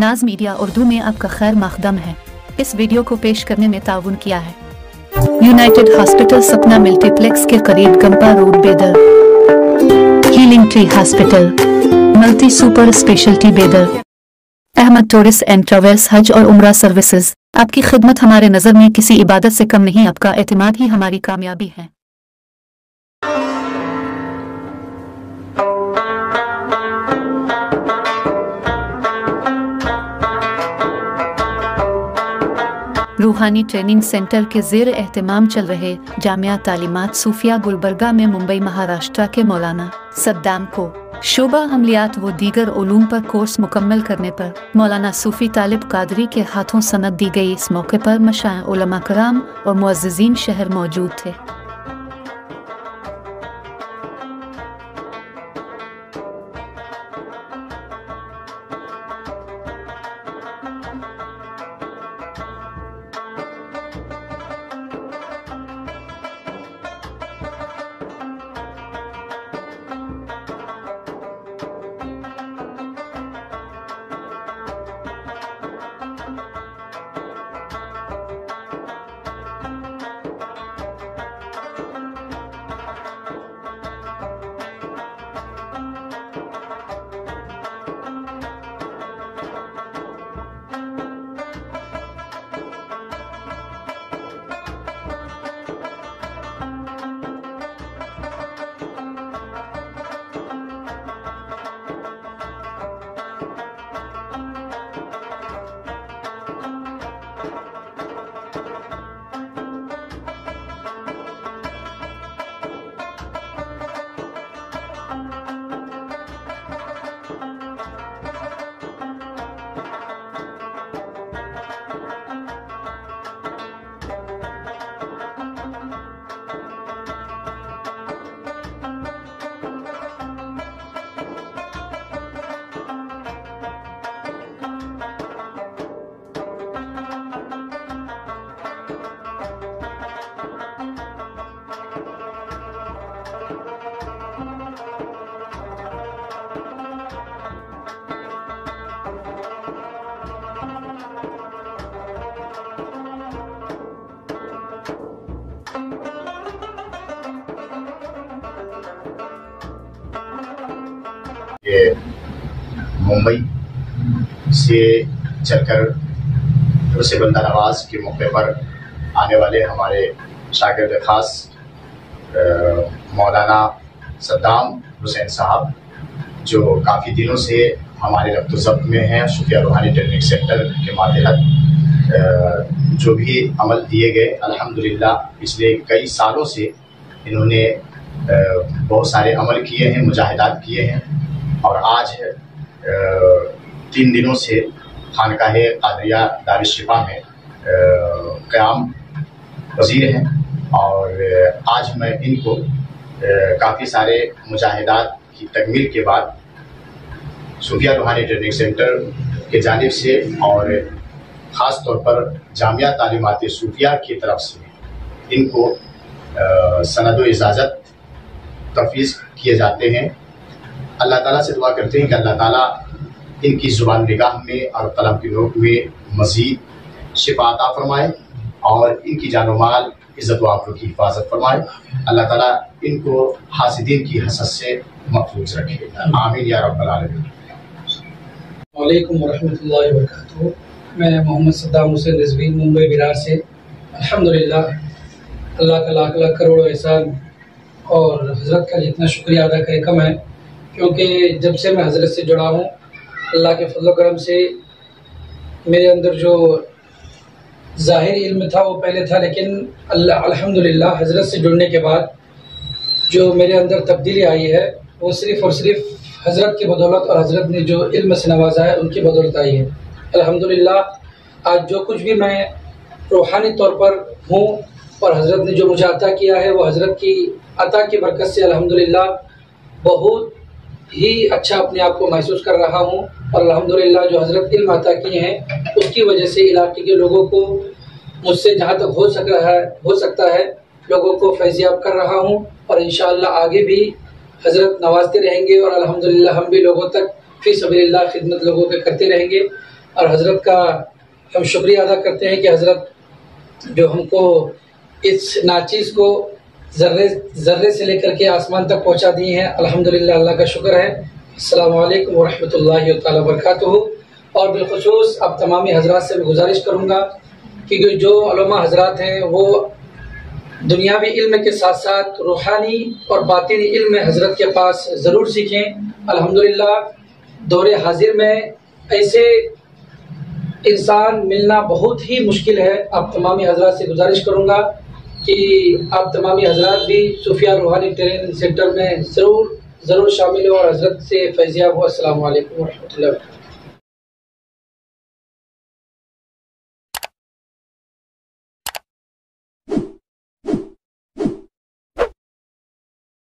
नाज मीडिया उर्दू में आपका खैर मकदम है। इस वीडियो को पेश करने में ताउन किया है यूनाइटेड हॉस्पिटल सपना मल्टीप्लेक्स के करीब गंपा रोड बेदर, healing tree hospital, multi super speciality बेदर, अहमद टूरिस्ट एंड ट्रेवल्स हज और उम्रा सर्विसेज। आपकी खिदमत हमारे नज़र में किसी इबादत से कम नहीं, आपका एतमाद ही हमारी कामयाबी है। रूहानी ट्रेनिंग सेंटर के ज़ेर एहतमाम चल रहे जामिया तालीमात सूफिया गुलबर्गा में मुंबई महाराष्ट्र के मौलाना सद्दाम को शोबा अमलियात व दीगर उलूम पर कोर्स मुकम्मल करने पर मौलाना सूफी तालिब कादरी के हाथों सनद दी गई। इस मौके पर मशाइख उलमा कराम और मुअज़्ज़िज़ीन शहर मौजूद थे। ये मुंबई से चलकर दूसरे बंदा नवाज के मौके पर आने वाले हमारे शागिर्द खास मौलाना सद्दाम हुसैन साहब, जो काफ़ी दिनों से हमारे रब्त में हैं, सूफिया रूहानी ट्रेनिंग सेंटर के मातहत जो भी अमल दिए गए अल्हम्दुलिल्लाह पिछले कई सालों से इन्होंने बहुत सारे अमल किए हैं, मुजाहिदात किए हैं और आज 3 दिनों से खानकाह कादरिया दारुश्शिफा में क़याम वज़ीर हैं और आज मैं इनको काफ़ी सारे मुजाहिदात की तकमील के बाद सूफिया रूहानी ट्रेनिंग सेंटर के जानिब से और ख़ास तौर पर जामिया तालीमात सूफिया की तरफ से इनको सनद व इजाज़त तफवीज़ किए जाते हैं। अल्लाह ताला से दुआ करते हैं कि अल्लाह ताला इनकी ज़ुबान निगाह में और कलम की नोक में मज़ीद शिफा अता फरमाए और इनकी जान माल इज़्ज़त व आबरू की हिफाजत फरमाए। अल्लाह ताला इनको हासिदीन की हसद से महफूज रखे, आमीन या रब्बल आलमीन। वालेकुम रहमतुल्लाहि व बरकातुहू। मैं मोहम्मद सद्दाम हुसैन रिजवी मुंबई विरार से अल्हम्दुलिल्लाह अल्लाह का लाख लाख करोड़ एहसान और हज़रत का जितना शुक्रिया अदा करे कम है, क्योंकि जब से मैं हज़रत से जुड़ा हूँ अल्लाह के फज़ल करम से मेरे अंदर जो ज़ाहिर इल्म था वो पहले था, लेकिन अल्हम्दुलिल्लाह हज़रत से जुड़ने के बाद जो मेरे अंदर तब्दीली आई है वो सिर्फ़ और सिर्फ हज़रत की बदौलत और हज़रत ने जो इल्म से नवाजा है उनकी बदौलत आई है। अल्हम्दुलिल्लाह आज जो कुछ भी मैं रूहानी तौर पर हूँ और हज़रत ने जो मुझे अता किया है वो हज़रत की अता की बरकत से अल्हम्दुलिल्लाह बहुत ही अच्छा अपने आप को महसूस कर रहा हूँ और अल्हम्दुलिल्लाह जो हज़रत इल्म अता किए हैं उसकी वजह से इलाके के लोगों को मुझसे जहाँ तक हो सकता है लोगों को फैज़याब कर रहा हूँ और इंशाअल्लाह आगे भी हज़रत नवाजते रहेंगे और अल्हम्दुलिल्लाह हम भी लोगों तक फ़ी सबीलिल्लाह खिदमत लोगों के करते रहेंगे। और हज़रत का हम शुक्रिया अदा करते हैं कि हज़रत जो हमको इस नाचीज़ को ज़र्रे से लेकर के आसमान तक पहुंचा दिए हैं। अल्हम्दुलिल्लाह, अल्लाह का शुक्र है। अस्सलामु अलैकुम व रहमतुल्लाहि तआला व बरकातुहू। और बिलखुसूस अब तमामी हज़रात से मैं गुजारिश करूँगा कि जो उलमा हज़रात हैं वो दुनियावी इल्म के साथ साथ रूहानी और बातिनी इल्म हज़रत के पास ज़रूर सीखें। अल्हम्दुलिल्लाह, दौरे हाजिर में ऐसे इंसान मिलना बहुत ही मुश्किल है। अब तमामी हज़रात से गुजारिश करूँगा कि आप तमामी हज़रात भी सूफिया रूहानी ट्रेनिंग सेंटर में ज़रूर शामिल हो और हज़रत से फैज़याब हो। अस्सलामु अलैकुम व रहमतुल्लाहि व बरकातुहू।